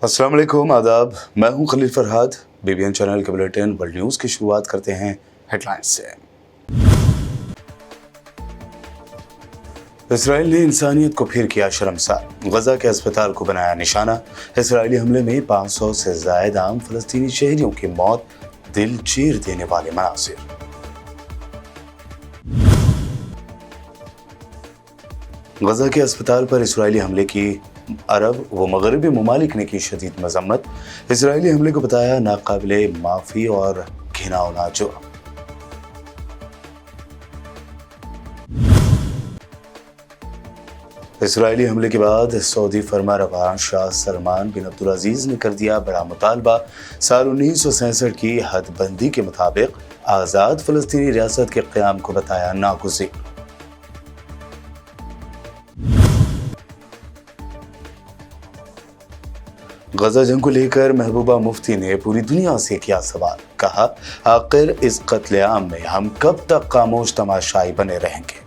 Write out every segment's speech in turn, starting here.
अस्सलाम वालेकुम, आदाब। मैं हूं खलील फरहाद। बीबीएन चैनल के बुलेटिन वर्ल्ड न्यूज़ की शुरुआत करते हैं हेडलाइंस से। इसराइल ने इंसानियत को फिर किया शर्मसार, गजा के अस्पताल को बनाया निशाना। इसराइली हमले में 500 से ज्यादा आम फलस्तीनी शहरियों की मौत, दिल चीर देने वाले मनासिर। गजा के अस्पताल पर इसराइली हमले की अरब व मगरबी ममालिक ने की शदीद मजम्मत। इसराइली हमले को बताया नाकाबिले माफी और घिनौना जुर्म। इसराइली हमले के बाद सऊदी फरमारवा शाह सलमान बिन अब्दुल-अजीज ने कर दिया बड़ा मुतालबा। साल 1967 की हदबंदी के मुताबिक आज़ाद फलस्तीनी रियासत के क़याम को बताया नागुज़ीर। गजा जंग को लेकर महबूबा मुफ्ती ने पूरी दुनिया से किया सवाल, कहा आखिर इस कत्लेआम में हम कब तक खामोश तमाशाई बने रहेंगे।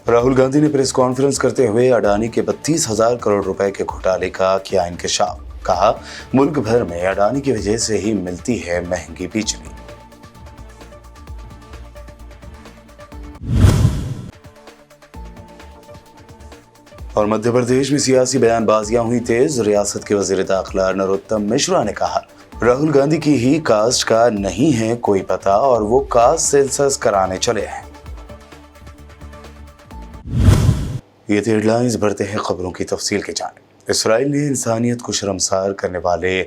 राहुल गांधी ने प्रेस कॉन्फ्रेंस करते हुए अडानी के 32,000 करोड़ रुपए के घोटाले का किया इंकशाफ। कहा मुल्क भर में अडानी की वजह से ही मिलती है महंगी बिजली। और मध्य प्रदेश में सियासी बयानबाजियां हुई तेज। रियासत के वजीर दाखिला नरोत्तम मिश्रा ने कहा राहुल गांधी की ही कास्ट का नहीं है कोई पता और वो कास्ट सेंसस कराने चले हैं। ये थे हेडलाइंस, बढ़ते हैं खबरों की तफसील के जानिब। इसराइल ने इंसानियत को शर्मसार करने वाले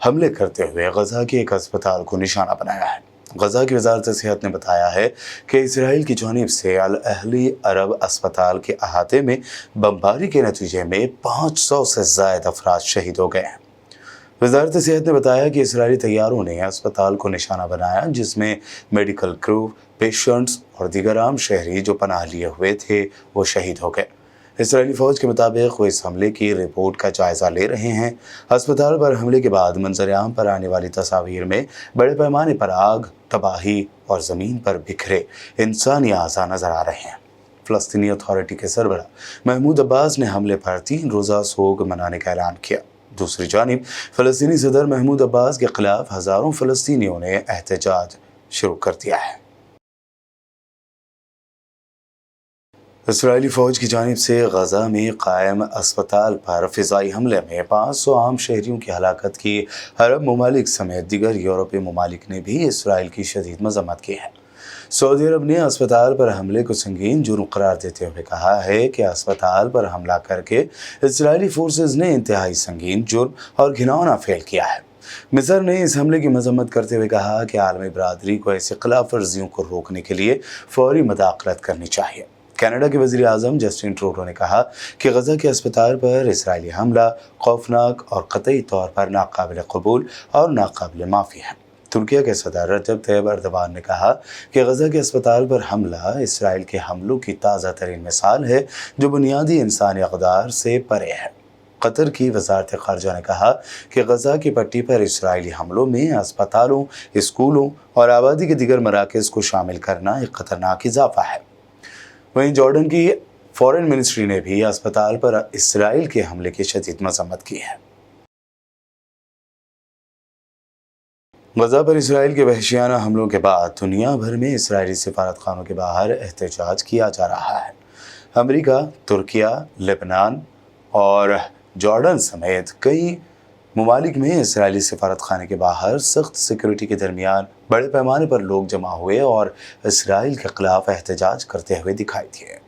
हमले करते हुए गजा के एक अस्पताल को निशाना बनाया है। गजा की वजारत सेहत ने बताया है कि इसराइल की जानिब से अल अहली अरब अस्पताल के अहाते में बमबारी के नतीजे में 500 से ज़ायद अफराद शहीद हो गए हैं। वजारत सेहत ने बताया कि इसराइली तैयारों ने अस्पताल को निशाना बनाया, जिसमें मेडिकल क्रू, पेशेंट्स और दीगर आम शहरी जो पनाह लिए हुए थे वो शहीद हो गए। इसराइली फ़ौज के मुताबिक वो इस हमले की रिपोर्ट का जायज़ा ले रहे हैं। अस्पताल पर हमले के बाद मंजर-ए-आम पर आने वाली तस्वीर में बड़े पैमाने पर आग, तबाही और ज़मीन पर बिखरे इंसानी अज़ा नज़र आ रहे हैं। फ़लस्तीनी अथॉरिटी के सरबराह महमूद अब्बास ने हमले पर 3 रोज़ा सोग मनाने का ऐलान किया। दूसरी जानिब फ़लस्तीनी सदर महमूद अब्बास के खिलाफ हज़ारों फ़लस्तीनियों ने एहतजाज शुरू कर दिया है। इसराइली फ़ौज की जानिब से गजा में कायम अस्पताल पर फ़िज़ाई हमले में 500 आम शहरियों की हलाकत की अरब ममालिक समेत दीगर यूरोपीय ममालिक ने भी इसराइल की शदीद मज़म्मत की है। सऊदी अरब ने अस्पताल पर हमले को संगीन जुर्म करार देते हुए कहा है कि अस्पताल पर हमला करके इसराइली फोर्सेज ने इंतहाई संगीन जुर्म और घिनौना फेल किया है। मिस्र ने इस हमले की मजम्मत करते हुए कहा कि आलमी बरादरी को ऐसी खिलाफ वर्जियों को रोकने के लिए फौरी मदाखलत करनी चाहिए। कनाडा के वज़ीर आज़म जस्टिन ट्रूडो ने कहा कि गजा के अस्पताल पर इसराइली हमला खौफनाक और कतई तौर पर नाकाबिल कबूल और नाकाबिल माफ़ी है। तुर्किया के सदर रजब तैयब अर्दवान ने कहा कि गजा के अस्पताल पर हमला इसराइल के हमलों की ताज़ा तरीन मिसाल है जो बुनियादी इंसानी अक़दार से परे है। कतर की वज़ारत ख़ारजा ने कहा कि गजा की पट्टी पर इसराइली हमलों में अस्पतालों, स्कूलों और आबादी के दीगर मराकज़ को शामिल करना एक ख़तरनाक इजाफ़ा है। वहीं जॉर्डन की फॉरेन मिनिस्ट्री ने भी अस्पताल पर इसराइल के हमले की शदीद मज़म्मत की है। गजा पर इसराइल के वहशियाना हमलों के बाद दुनिया भर में इसराइली सिफारतखानों के बाहर एहतजाज किया जा रहा है। अमेरिका, तुर्किया, लेबनान और जॉर्डन समेत कई ममालिक में इसराइली सिफारतखाने के बाहर सख्त सिक्योरिटी के दरमियान बड़े पैमाने पर लोग जमा हुए और इसराइल के खिलाफ एहतजाज करते हुए दिखाई दिए।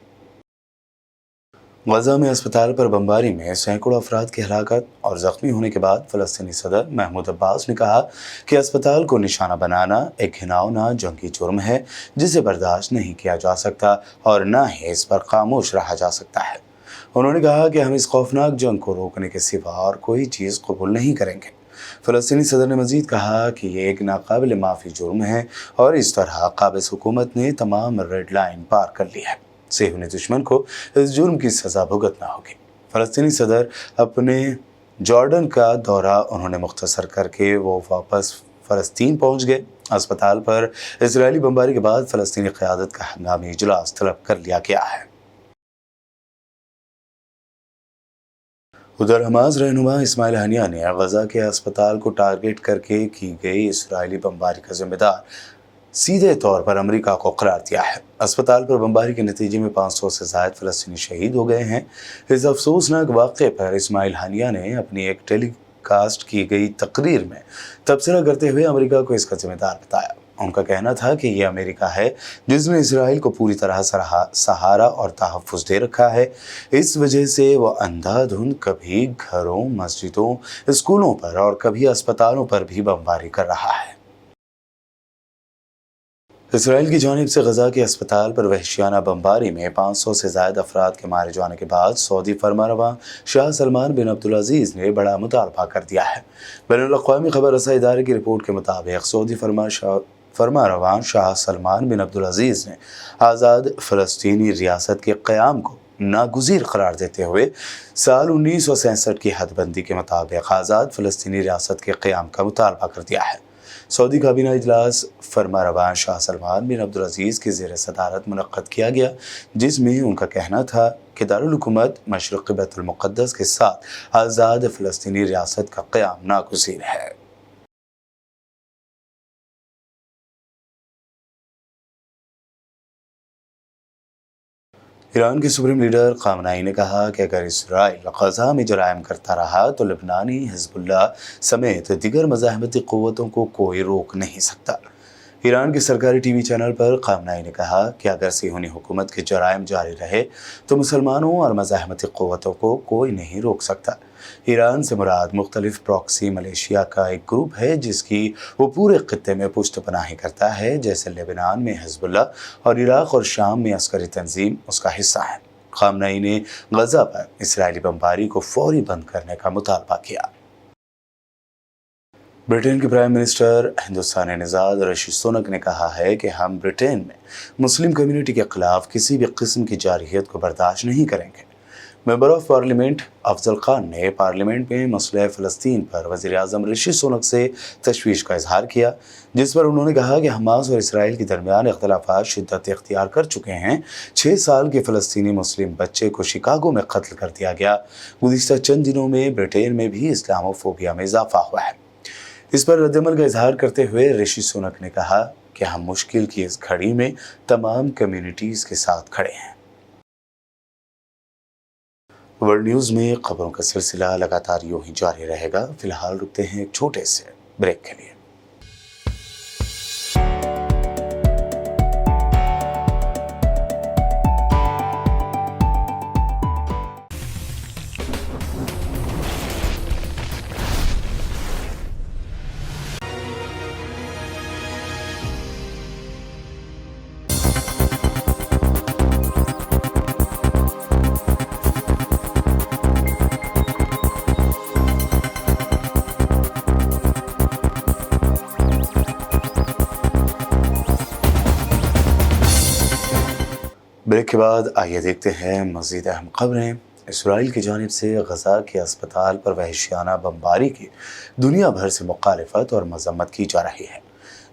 गजा में अस्पताल पर बमबारी में सैकड़ों अफराद की हलाकत और ज़ख्मी होने के बाद फ़लस्तीनी सदर महमूद अब्बास ने कहा कि अस्पताल को निशाना बनाना एक घिनौना जंगी जुर्म है जिसे बर्दाश्त नहीं किया जा सकता और न ही इस पर खामोश रहा जा सकता है। उन्होंने कहा कि हम इस खौफनाक जंग को रोकने के सिवा और कोई चीज़ कबूल नहीं करेंगे। फ़लस्तीनी सदर ने मज़ीद कहा कि ये एक नाकाबिल माफ़ी जुर्म है और इस तरह काबिज़ हुकूमत ने तमाम रेड लाइन पार कर ली है। सेहूनी दुश्मन को इस जुर्म की सज़ा भुगतना होगी। फ़लस्तीनी सदर अपने जॉर्डन का दौरा उन्होंने मुख्तसर करके वो वापस फ़लस्तीन पहुँच गए। अस्पताल पर इजरायली बमबारी के बाद फ़लस्तीनी क़यादत का हंगामी इजलास तलब कर लिया गया है। उधर हमास रहनुमा इस्माइल हनिया ने गजा के अस्पताल को टारगेट करके की गई इजरायली बमबारी का जिम्मेदार सीधे तौर पर अमेरिका को करार दिया है। अस्पताल पर बमबारी के नतीजे में 500 से ज़ायद फ़लस्तीनी शहीद हो गए हैं। इस अफसोसनाक वाक़े पर इस्माइल हनिया ने अपनी एक टेलीकास्ट की गई तकरीर में तबसरा करते हुए अमेरिका को इसका जिम्मेदार बताया। उनका कहना था कि यह अमेरिका है जिसने इसराइल को पूरी तरह सहारा और तहफ़्फ़ुज़ दे रखा है। इस वजह से वह अंधाधुंध कभी घरों, मस्जिदों, स्कूलों पर और कभी अस्पतालों पर भी बमबारी कर रहा है। इसराइल की जानिब से गजा के अस्पताल पर वहशियाना बमबारी में 500 से ज़ायद अफराद के मारे जाने के बाद सऊदी फरमारवा शाह सलमान बिन अब्दुल-अज़ीज़ ने बड़ा मुतालबा कर दिया है। बैनुल-अक़वामी खबर रसा इदारे की रिपोर्ट के मुताबिक सऊदी फरमारवा शाह सलमान बिन अब्दुल-अज़ीज़ ने आज़ाद फ़लस्तीनी रियासत के क़याम को नागुज़ीर करार देते हुए साल 1967 की हदबंदी के मुताबिक आज़ाद फ़लस्तीनी रियासत के क़याम का मुतालबा कर दिया है। सऊदी काबीना इजलास फरमारवा शाह सलमान बिन अब्दुल-अज़ीज़ की ज़ेर सदारत मुनक़्क़द किया गया, जिसमें उनका कहना था कि दारुल हुकूमत मशरिक़ी बैतुल मुक़द्दस के साथ आज़ाद फ़लस्तीनी रियासत का क़याम नागुज़ीर है। ईरान के सुप्रीम लीडर ख़ामनेई ने कहा कि अगर इसराइल गज़ा में जराइम करता रहा तो लबनानी हिज़्बुल्लाह समेत दीगर मज़ाहमती क़ुव्वतों को कोई रोक नहीं सकता। ईरान के सरकारी टीवी चैनल पर ख़ामनेई ने कहा कि अगर सिहोनी हुकूमत के जराइम जारी रहे तो मुसलमानों और मज़ाहमती क़ुव्वतों को कोई नहीं रोक सकता। ईरान से मुराद मुख्तलिफ प्रॉक्सी मलेशिया का एक ग्रुप है जिसकी वो पूरे खित्ते में पुश्त पनाही करता है, जैसे लेबनान में हिज़्बुल्लाह और इराक़ और शाम में अस्करी तंजीम उसका हिस्सा है। ख़ामनेई ने गज़ा पर इसराइली बमबारी को फौरी बंद करने का मुतालबा किया। ब्रिटेन के प्राइम मिनिस्टर हिंदुस्तानी निज़ाद ऋषि सुनक ने कहा है कि हम ब्रिटेन में मुस्लिम कम्युनिटी के खिलाफ किसी भी किस्म की जारहियत को बर्दाश्त नहीं करेंगे। Member of parliament Afzal Khan ने पार्लियामेंट में मसले फ़लस्तीन पर वज़ीर आज़म ऋषि सुनक से तशवीश का इजहार किया, जिस पर उन्होंने कहा कि हमास और इसराइल के दरमियान इख्तलाफात शिद्दत इख्तियार कर चुके हैं। 6 साल के फ़लस्तीनी मुस्लिम बच्चे को शिकागो में कत्ल कर दिया गया। गुज़िश्ता चंद दिनों में ब्रिटेन में भी इस्लामोफोबिया में इजाफा हुआ है। इस पर रद्दमल का इजहार करते हुए ऋषि सुनक ने कहा कि हम मुश्किल की इस घड़ी में तमाम कम्युनिटीज़ के साथ खड़े हैं। वर्ल्ड न्यूज़ में खबरों का सिलसिला लगातार यूं ही जारी रहेगा। फिलहाल रुकते हैं एक छोटे से ब्रेक के लिए। ब्रेक के बाद आइए देखते हैं मज़ीद अहम खबरें। इसराइल की जानिब से गज़ा के अस्पताल पर वहशियाना बमबारी की दुनिया भर से मुखालिफत और मज़म्मत की जा रही है।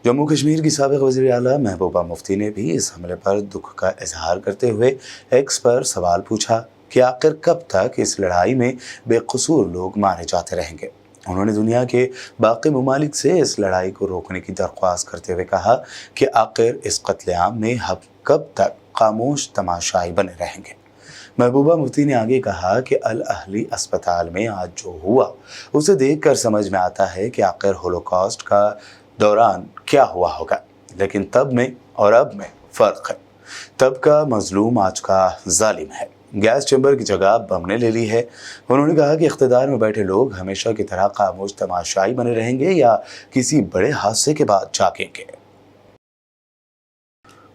जम्मू कश्मीर की साबिक़ वज़ीर आला महबूबा मुफ्ती ने भी इस हमले पर दुख का इजहार करते हुए एक्स पर सवाल पूछा कि आखिर कब तक इस लड़ाई में बेकसूर लोग मारे जाते रहेंगे। उन्होंने दुनिया के बाकी ममालिक से इस लड़ाई को रोकने की दरख्वास्त करते हुए कहा कि आखिर इस कत्लेआम में हम कब तक खामोश तमाशाई बने रहेंगे। महबूबा मुफ्ती ने आगे कहा कि अल अहली अस्पताल में आज जो हुआ उसे देखकर समझ में आता है कि आखिर होलोकॉस्ट का दौरान क्या हुआ होगा, लेकिन तब में और अब में फ़र्क है। तब का मजलूम आज का जालिम है। गैस चैम्बर की जगह बम ने ले ली है। उन्होंने कहा कि इख्तिदार में बैठे लोग हमेशा की तरह खामोश तमाशाई बने रहेंगे या किसी बड़े हादसे के बाद जागेंगे।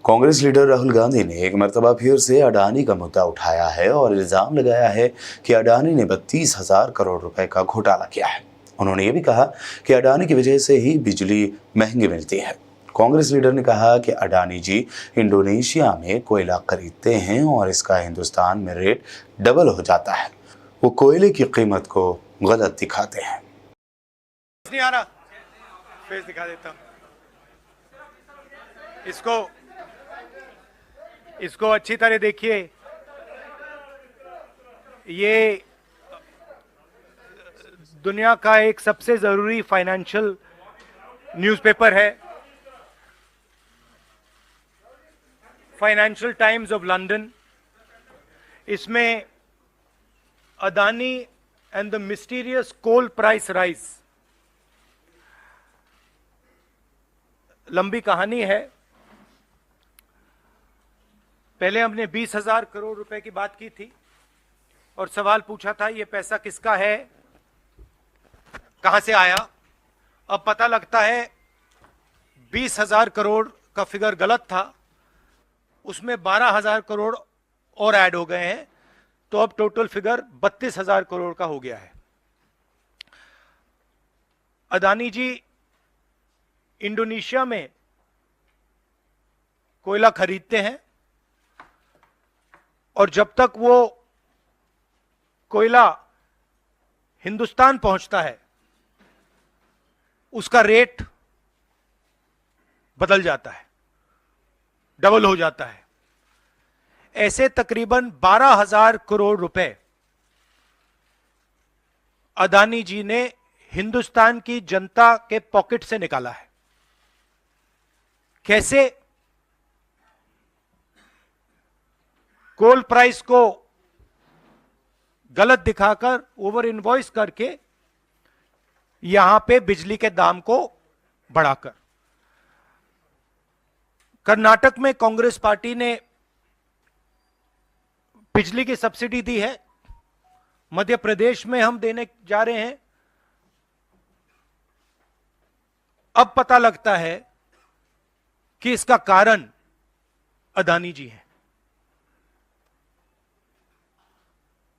कांग्रेस लीडर राहुल गांधी ने एक मरतबा फिर से अडानी का मुद्दा उठाया है और इल्ज़ाम लगाया है कि अडानी ने 32,000 करोड़ रुपए का घोटाला किया है। उन्होंने ये भी कहा कि अडानी की वजह से ही बिजली महंगी मिलती है। कांग्रेस लीडर ने कहा कि अडानी जी इंडोनेशिया में कोयला खरीदते हैं और इसका हिंदुस्तान में रेट डबल हो जाता है। वो कोयले की कीमत को गलत दिखाते हैं। नहीं आ रहा, फेस दिखा देता हूं। इसको अच्छी तरह देखिए। ये दुनिया का एक सबसे जरूरी फाइनेंशियल न्यूज़पेपर है, फाइनेंशियल टाइम्स ऑफ लंदन। इसमें Adani and the mysterious coal price rise, लंबी कहानी है। पहले हमने 20,000 करोड़ रुपए की बात की थी और सवाल पूछा था ये पैसा किसका है, कहां से आया। अब पता लगता है 20,000 करोड़ का फिगर गलत था, उसमें 12,000 करोड़ और ऐड हो गए हैं, तो अब टोटल फिगर 32,000 करोड़ का हो गया है। अदानी जी इंडोनेशिया में कोयला खरीदते हैं और जब तक वो कोयला हिंदुस्तान पहुंचता है उसका रेट बदल जाता है, डबल हो जाता है। ऐसे तकरीबन 12,000 करोड़ रुपए अदानी जी ने हिंदुस्तान की जनता के पॉकेट से निकाला है। कैसे? कोल प्राइस को गलत दिखाकर, ओवर इनवॉइस करके, यहां पे बिजली के दाम को बढ़ाकर। कर्नाटक में कांग्रेस पार्टी ने बिजली की सब्सिडी दी है, मध्य प्रदेश में हम देने जा रहे हैं। अब पता लगता है कि इसका कारण अदानी जी हैं।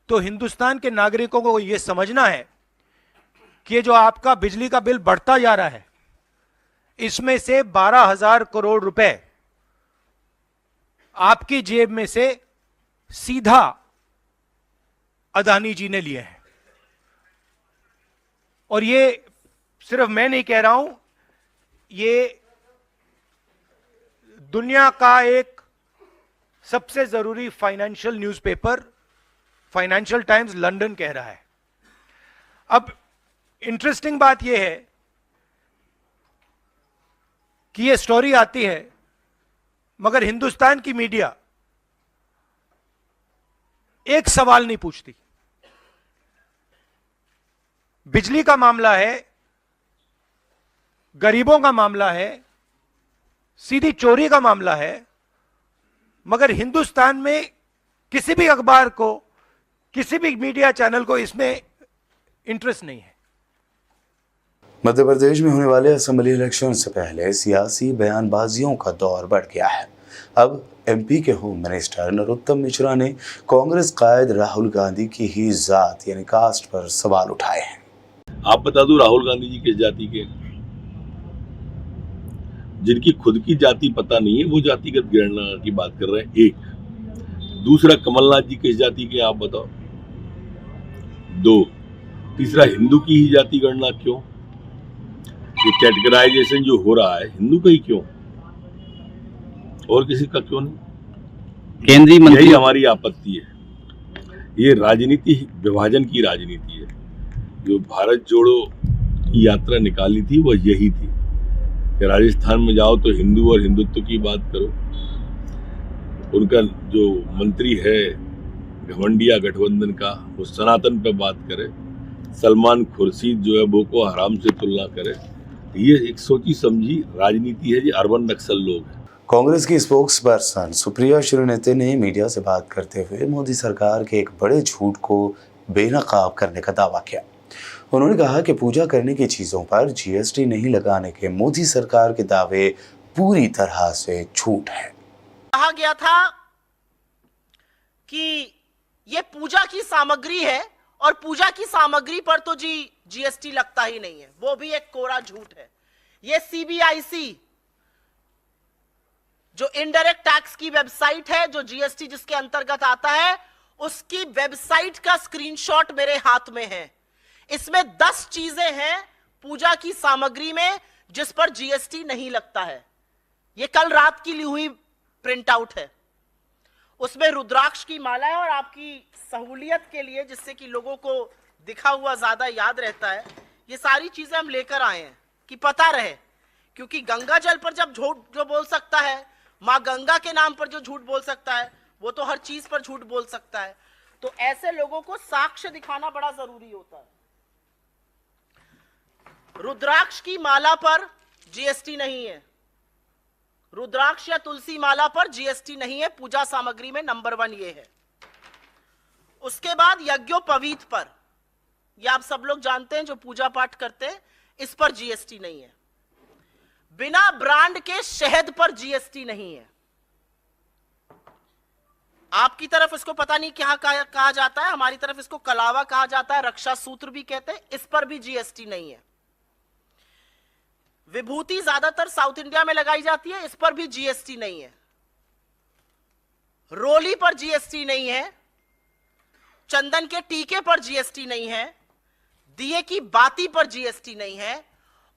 तो हिंदुस्तान के नागरिकों को यह समझना है कि जो आपका बिजली का बिल बढ़ता जा रहा है, इसमें से 12,000 करोड़ रुपए आपकी जेब में से सीधा अदानी जी ने लिए हैं। और ये सिर्फ मैं नहीं कह रहा हूं, ये दुनिया का एक सबसे जरूरी financial newspaper financial times London कह रहा है। अब इंटरेस्टिंग बात यह है कि यह स्टोरी आती है, मगर हिंदुस्तान की मीडिया एक सवाल नहीं पूछती। बिजली का मामला है, गरीबों का मामला है, सीधी चोरी का मामला है, मगर हिंदुस्तान में किसी भी अखबार को, किसी भी मीडिया चैनल को इसमें इंटरेस्ट नहीं है। मध्य प्रदेश में होने वाले असेंबली इलेक्शन से पहले सियासी बयानबाजियों का दौर बढ़ गया है। अब एमपी के होम मिनिस्टर नरोत्तम मिश्रा ने कांग्रेस कायद राहुल गांधी की ही जात यानी कास्ट पर सवाल उठाए हैं। आप बता दो, राहुल गांधी जी किस जाति के? जिनकी खुद की जाति पता नहीं है वो जातिगत गणना की बात कर रहे हैं। एक दूसरा, कमलनाथ जी किस जाति के आप बताओ। दो, तीसरा, हिंदू की ही जाति गणना क्यों? ये कैटेगराइजेशन जो हो रहा है हिंदू का ही क्यों, और किसी का क्यों नहीं? केंद्रीय मंत्री, यही हमारी आपत्ति है। ये राजनीति विभाजन की राजनीति है। जो भारत जोड़ो की यात्रा निकाली थी वह यही थी कि राजस्थान में जाओ तो हिंदू और हिंदुत्व की बात करो। उनका जो मंत्री है घमंडिया गठबंधन का, वो सनातन पे बात करे। सलमान खुर्शीद जो है बोको हराम से तुलना करे। ये एक सोची समझी राजनीति है, जो अर्बन नक्सल लोग हैं। कांग्रेस की स्पोक्स पर्सन सुप्रिया श्रीनेते ने मीडिया से बात करते हुए मोदी सरकार के एक बड़े झूठ को बेनकाब करने का दावा किया। उन्होंने कहा कि पूजा करने की चीजों पर जीएसटी नहीं लगाने के मोदी सरकार के दावे पूरी तरह से झूठ है। कहा गया था कि ये पूजा की सामग्री है और पूजा की सामग्री पर तो जी जीएसटी लगता ही नहीं है, वो भी एक कोरा झूठ है। ये सीबीआईसी जो इनडायरेक्ट टैक्स की वेबसाइट है, जो जीएसटी जिसके अंतर्गत आता है, उसकी वेबसाइट का स्क्रीनशॉट मेरे हाथ में है। इसमें 10 चीजें हैं पूजा की सामग्री में जिस पर जीएसटी नहीं लगता है। यह कल रात की ली हुई प्रिंट आउट है। उसमें रुद्राक्ष की माला है, और आपकी सहूलियत के लिए, जिससे कि लोगों को दिखा हुआ ज्यादा याद रहता है, ये सारी चीजें हम लेकर आए हैं कि पता रहे। क्योंकि गंगा जल पर जब झूठ जो बोल सकता है, मां गंगा के नाम पर जो झूठ बोल सकता है, वो तो हर चीज पर झूठ बोल सकता है। तो ऐसे लोगों को साक्ष्य दिखाना बड़ा जरूरी होता है। रुद्राक्ष की माला पर जीएसटी नहीं है, रुद्राक्ष या तुलसी माला पर जीएसटी नहीं है। पूजा सामग्री में नंबर 1 ये है। उसके बाद यज्ञोपवीत पर, ये आप सब लोग जानते हैं जो पूजा पाठ करते हैं, इस पर जीएसटी नहीं है। बिना ब्रांड के शहद पर जीएसटी नहीं है। आपकी तरफ इसको पता नहीं क्या कहा जाता है, हमारी तरफ इसको कलावा कहा जाता है, रक्षा सूत्र भी कहते हैं, इस पर भी जीएसटी नहीं है। विभूति ज्यादातर साउथ इंडिया में लगाई जाती है, इस पर भी जीएसटी नहीं है। रोली पर जीएसटी नहीं है, चंदन के टीके पर जीएसटी नहीं है, दिए की बाती पर जीएसटी नहीं है,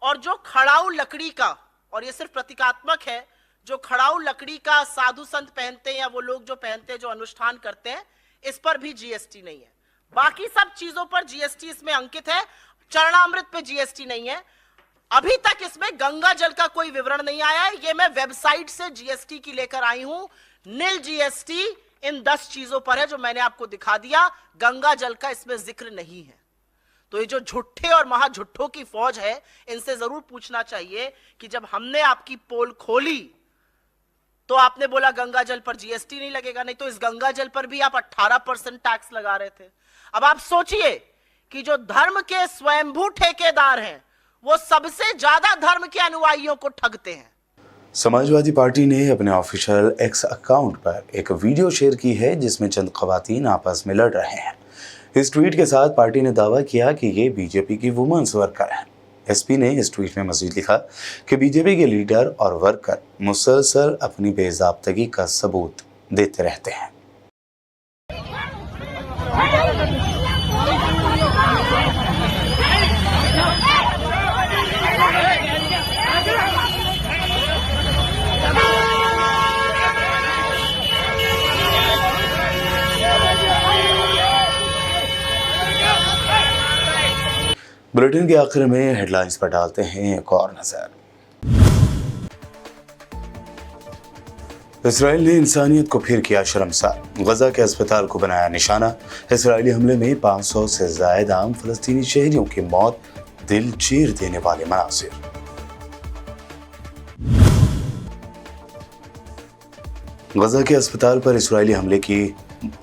और जो खड़ाऊ लकड़ी का, और ये सिर्फ प्रतीकात्मक है, जो खड़ाऊ लकड़ी का साधु संत पहनते हैं या वो लोग जो पहनते हैं, जो अनुष्ठान करते हैं, इस पर भी जीएसटी नहीं है। बाकी सब चीजों पर जीएसटी इसमें अंकित है। चरणामृत पे जीएसटी नहीं है। अभी तक इसमें गंगा जल का कोई विवरण नहीं आया है। ये मैं वेबसाइट से जीएसटी की लेकर आई हूं। नील जीएसटी इन 10 चीजों पर है जो मैंने आपको दिखा दिया। गंगा जल का इसमें जिक्र नहीं है। तो ये जो झुट्ठे और महाझुट्ठों की फौज है, इनसे जरूर पूछना चाहिए कि जब हमने आपकी पोल खोली तो आपने बोला गंगा जल पर जीएसटी नहीं लगेगा, नहीं तो इस गंगा जल पर भी आप 18% टैक्स लगा रहे थे। अब आप सोचिए कि जो धर्म के स्वयंभू ठेकेदार हैं, वो सबसे ज्यादा धर्म के अनुयायियों को ठगते हैं। समाजवादी पार्टी ने अपने ऑफिशियल एक्स अकाउंट पर एक वीडियो शेयर की है जिसमें चंद खवातीन आपस में लड़ रहे हैं। इस ट्वीट के साथ पार्टी ने दावा किया कि ये बीजेपी की वुमेन्स वर्कर है। एसपी ने इस ट्वीट में मजीद लिखा कि बीजेपी के लीडर और वर्कर मुसलसल अपनी बेज़ाब्तगी का सबूत देते रहते हैं। बुलेटिन के आखिर में हेडलाइंस पर डालते हैं एक और नजर। इसराइल ने इंसानियत को फिर किया शर्मसार, गजा के अस्पताल को बनाया निशाना। इसराइली हमले में 500 से ज्यादा आम फलस्तीनी शहरियों की मौत, दिल चीर देने वाले मनासिर। गजा के अस्पताल पर इसराइली हमले की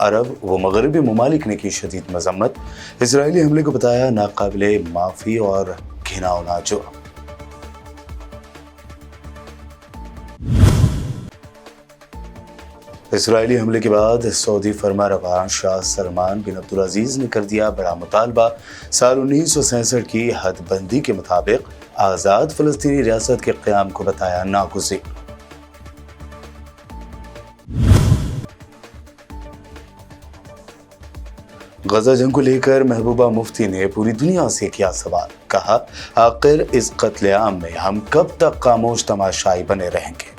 अरब व मगरबी ममालिक ने की शदीद मजम्मत। इसराइली हमले को बताया नाकाबिले माफी और घिनौना जुर्म। इसराइली हमले के बाद सऊदी फरमारवा शाह सलमान बिन अब्दुल अजीज ने कर दिया बड़ा मुतालबा। साल 1967 की हदबंदी के मुताबिक आज़ाद फलस्तीनी रियासत के क़याम को बताया नागुज़ीर। गजा जंग को लेकर महबूबा मुफ्ती ने पूरी दुनिया से किया सवाल, कहा आखिर इस कत्लेआम में हम कब तक खामोश तमाशाई बने रहेंगे।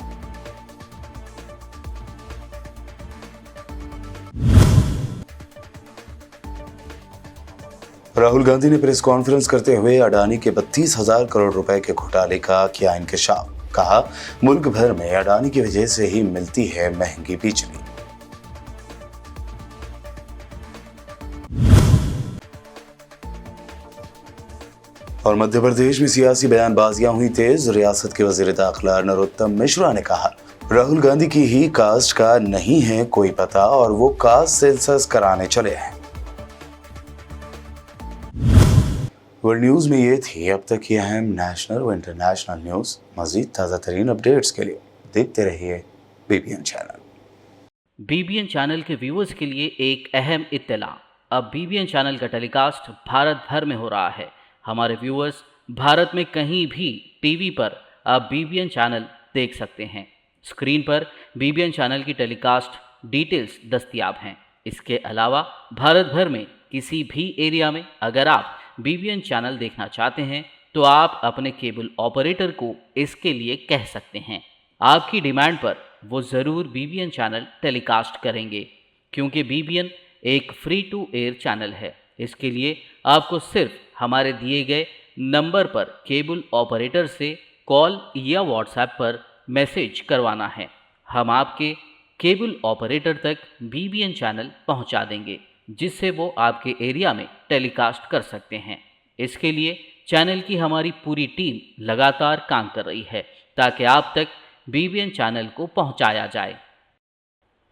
राहुल गांधी ने प्रेस कॉन्फ्रेंस करते हुए अडानी के 32,000 करोड़ रुपए के घोटाले का किया इंकशाफ। कहा मुल्क भर में अडानी की वजह से ही मिलती है महंगी बिजली। और मध्य प्रदेश में सियासी बयानबाजियां हुई तेज। रियासत के वजीर दाखिला नरोत्तम मिश्रा ने कहा राहुल गांधी की ही कास्ट का नहीं है कोई पता और वो कास्ट सेंसस कराने चले हैं। वर्ल्ड न्यूज में ये थी अब तक की अहम नेशनल व इंटरनेशनल न्यूज। मजीद ताज़ा तरीन अपडेट्स के लिए देखते रहिए बीबीएन चैनल। बीबीएन चैनल के व्यूअर्स के लिए एक अहम इत्तला। अब BBN चैनल का टेलीकास्ट भारत भर में हो रहा है। हमारे व्यूअर्स भारत में कहीं भी टीवी पर अब BBN चैनल देख सकते हैं। स्क्रीन पर BBN चैनल की टेलीकास्ट डिटेल्स दस्तयाब हैं। इसके अलावा भारत भर में किसी भी एरिया में अगर आप BBN चैनल देखना चाहते हैं तो आप अपने केबल ऑपरेटर को इसके लिए कह सकते हैं। आपकी डिमांड पर वो ज़रूर BBN चैनल टेलीकास्ट करेंगे, क्योंकि BBN एक फ्री टू एयर चैनल है। इसके लिए आपको सिर्फ हमारे दिए गए नंबर पर केबल ऑपरेटर से कॉल या व्हाट्सएप पर मैसेज करवाना है। हम आपके केबल ऑपरेटर तक BBN चैनल पहुंचा देंगे, जिससे वो आपके एरिया में टेलीकास्ट कर सकते हैं। इसके लिए चैनल की हमारी पूरी टीम लगातार काम कर रही है ताकि आप तक BBN चैनल को पहुंचाया जाए।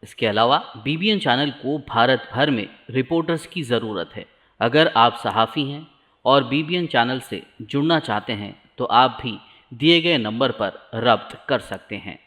इसके अलावा BBN चैनल को भारत भर में रिपोर्टर्स की ज़रूरत है। अगर आप सहाफ़ी हैं और BBN चैनल से जुड़ना चाहते हैं तो आप भी दिए गए नंबर पर रब्त कर सकते हैं।